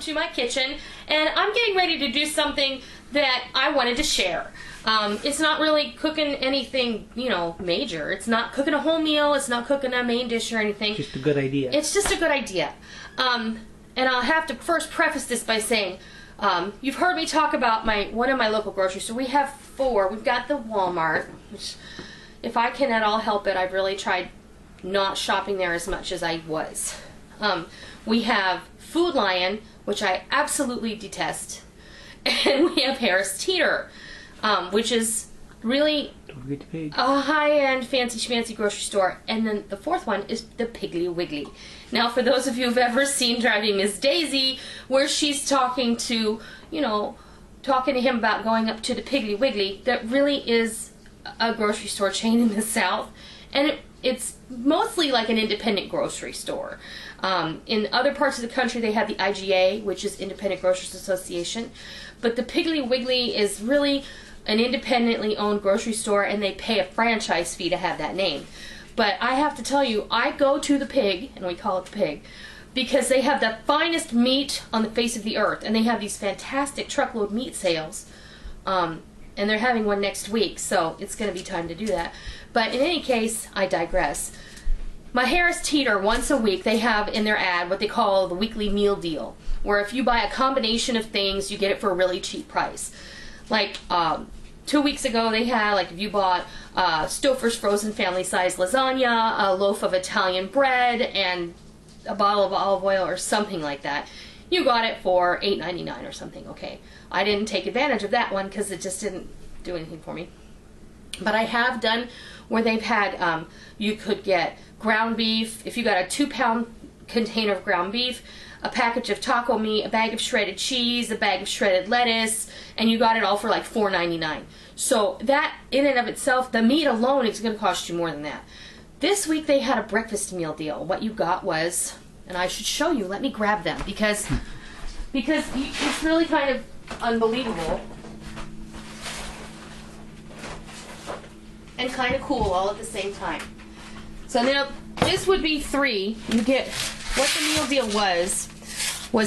to my kitchen, and I'm getting ready to do something that I wanted to share. It's not really cooking anything, you know, major. It's not cooking a whole meal. It's not cooking a main dish or anything. Just a good idea. It's just a good idea. And I'll have to first preface this by saying, you've heard me talk about one of my local grocery stores. We have 4. We've got the Walmart, which, if I can at all help it, I've really tried not shopping there as much as I was. We have Food Lion, which I absolutely detest, and we have Harris Teeter, which is really a high-end, fancy schmancy grocery store. And then the 4th one is the Piggly Wiggly. Now, for those of you who've ever seen Driving Miss Daisy, where she's talking to him about going up to the Piggly Wiggly, that really is a grocery store chain in the South, and it's mostly like an independent grocery store. In other parts of the country, they have the IGA, which is Independent Grocers Association, but the Piggly Wiggly is really an independently owned grocery store, and they pay a franchise fee to have that name. But I have to tell you, I go to the Pig, and we call it the Pig, because they have the finest meat on the face of the earth, and they have these fantastic truckload meat sales, and they're having one next week, so it's going to be time to do that. But in any case, I digress. My Harris Teeter, once a week, they have in their ad what they call the weekly meal deal, where if you buy a combination of things, you get it for a really cheap price. Like 2 weeks ago, they had, like, if you bought Stouffer's frozen family-size lasagna, a loaf of Italian bread, and a bottle of olive oil or something like that, you got it for $8.99 or something. Okay, I didn't take advantage of that one because it just didn't do anything for me. But I have done where they've had, you could get ground beef. If you got a 2-pound container of ground beef, a package of taco meat, a bag of shredded cheese, a bag of shredded lettuce, and you got it all for like $4.99. So that in and of itself, the meat alone is going to cost you more than that. This week they had a breakfast meal deal. What you got was, and I should show you, let me grab them because it's really kind of unbelievable and kind of cool all at the same time. So now this would be 3. You get, what the meal deal was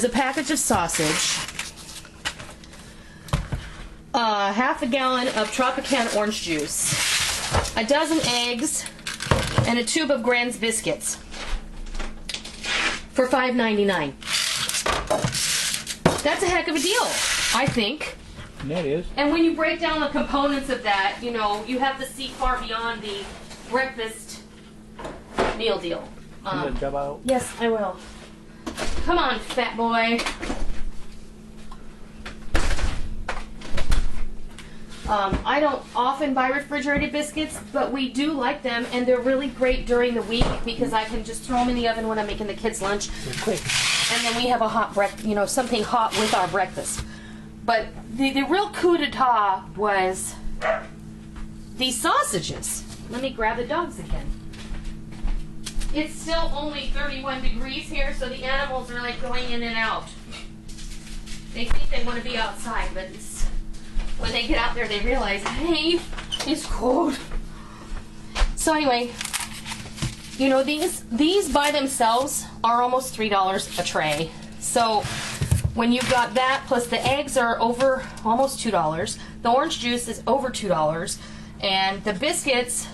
a package of sausage, half a gallon of Tropicana orange juice, a dozen eggs, and a tube of Grand's biscuits for $5.99. That's a heck of a deal, I think. That is. And when you break down the components of that, you know, you have to see far beyond the breakfast meal deal. You gonna jump out? Yes, I will. Come on, fat boy. I don't often buy refrigerated biscuits, but we do like them, and they're really great during the week because I can just throw them in the oven when I'm making the kids' lunch. They're quick. And then we have a hot something hot with our breakfast. But the real coup d'etat was these sausages. Let me grab the dogs again. It's still only 31 degrees here, so the animals are like going in and out. They think they want to be outside, but when they get out there, they realize, hey, it's cold. So anyway, you know, these by themselves are almost $3 a tray. So when you've got that, plus the eggs are over almost $2, the orange juice is over $2, and the biscuits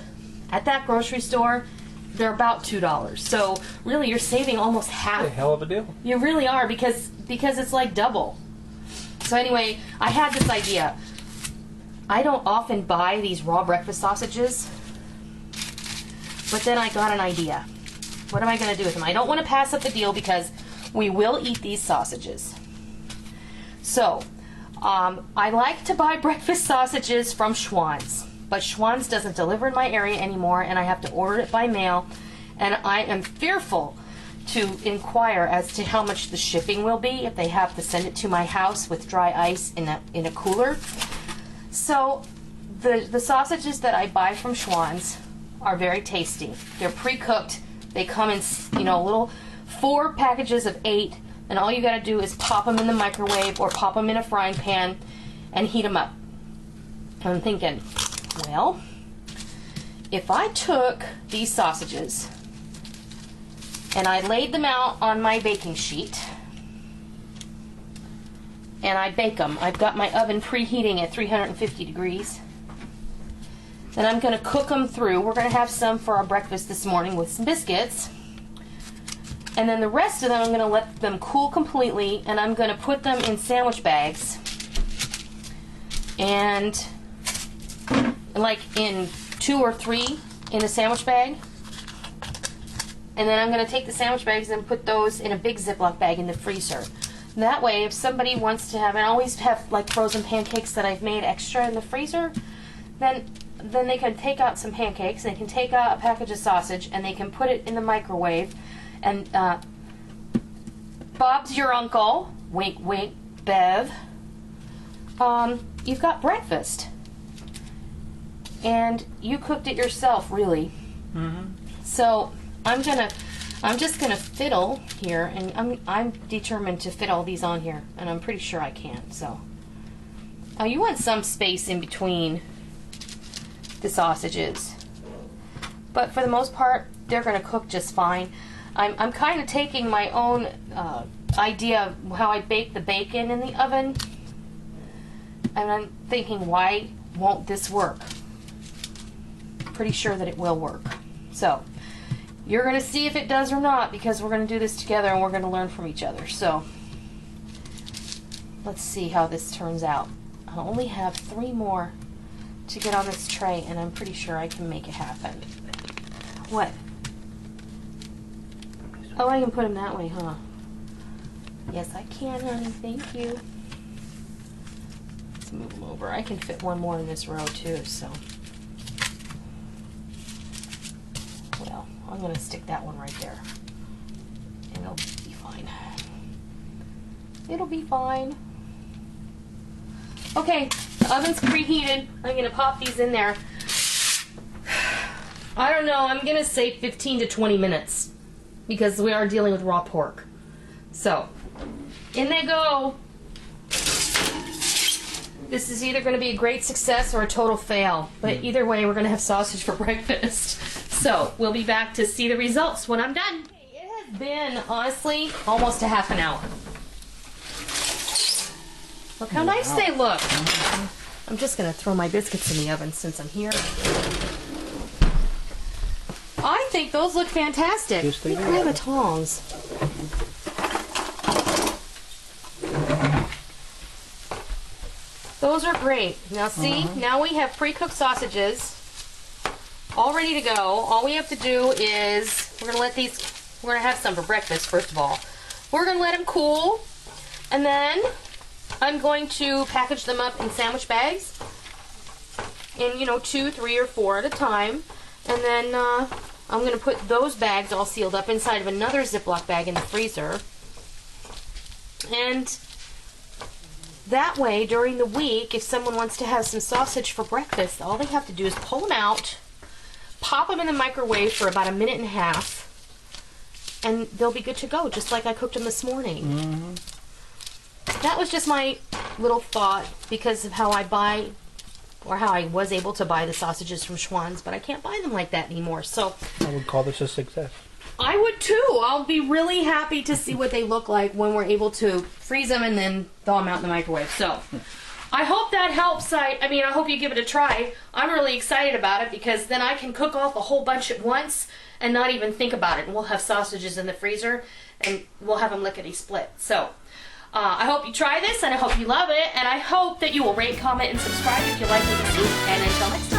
at that grocery store, they're about $2. So really, you're saving almost half. A hell of a deal. You really are, because it's like double. So anyway, I had this idea. I don't often buy these raw breakfast sausages, but then I got an idea. What am I going to do with them? I don't want to pass up the deal because we will eat these sausages. So, I like to buy breakfast sausages from Schwans, but Schwans doesn't deliver in my area anymore, and I have to order it by mail, and I am fearful to inquire as to how much the shipping will be if they have to send it to my house with dry ice in a cooler. So the sausages that I buy from Schwans are very tasty. They're pre-cooked. They come in, you know, little 4 packages of 8, and all you got to do is pop them in the microwave or pop them in a frying pan and heat them up. I'm thinking, well, if I took these sausages and I laid them out on my baking sheet and I bake them. I've got my oven preheating at 350 degrees. Then I'm going to cook them through. We're going to have some for our breakfast this morning with some biscuits. And then the rest of them, I'm going to let them cool completely, and I'm going to put them in sandwich bags. And like in 2 or 3 in a sandwich bag. And then I'm going to take the sandwich bags and put those in a big Ziploc bag in the freezer. And that way, if somebody wants to have, and I always have like frozen pancakes that I've made extra in the freezer, then they can take out some pancakes, they can take out a package of sausage, and they can put it in the microwave. And Bob's your uncle, wink wink, Bev. You've got breakfast. And you cooked it yourself, really. So I'm just gonna fiddle here, and I'm determined to fit all these on here, and I'm pretty sure I can. So, you want some space in between the sausages, but for the most part, they're gonna cook just fine. I'm kind of taking my own idea of how I bake the bacon in the oven, and I'm thinking, why won't this work? Pretty sure that it will work. So you're going to see if it does or not, because we're going to do this together and we're going to learn from each other. So let's see how this turns out. I only have 3 more to get on this tray, and I'm pretty sure I can make it happen. What? Oh, I can put them that way, huh? Yes, I can, honey. Thank you. Let's move them over. I can fit 1 more in this row too, so. Well, I'm going to stick that one right there, and it'll be fine. It'll be fine. Okay, the oven's preheated. I'm going to pop these in there. I don't know, I'm going to say 15 to 20 minutes, because we are dealing with raw pork. So, in they go. This is either going to be a great success or a total fail, but either way, we're going to have sausage for breakfast. So, we'll be back to see the results when I'm done. It has been, honestly, almost a half an hour. Look how nice they look. I'm just going to throw my biscuits in the oven since I'm here. I think those look fantastic. Yes, they do. Grab the tongs. Those are great. Now see, now we have pre-cooked sausages all ready to go. All we have to do is, we're going to have some for breakfast, first of all. We're going to let them cool, and then I'm going to package them up in sandwich bags in, 2, 3, or 4 at a time. And then I'm going to put those bags all sealed up inside of another Ziploc bag in the freezer. And that way, during the week, if someone wants to have some sausage for breakfast, all they have to do is pull them out, pop them in the microwave for about 1.5 minutes, and they'll be good to go, just like I cooked them this morning. That was just my little thought because of how I buy, or how I was able to buy the sausages from Schwans, but I can't buy them like that anymore. So I would call this a success. I would too. I'll be really happy to see what they look like when we're able to freeze them and then thaw them out in the microwave. So I hope that helps. I hope you give it a try. I'm really excited about it because then I can cook off a whole bunch at once and not even think about it. And we'll have sausages in the freezer and we'll have them lickety split. So I hope you try this, and I hope you love it, and I hope that you will rate, comment, and subscribe if you like what you see. And until next time.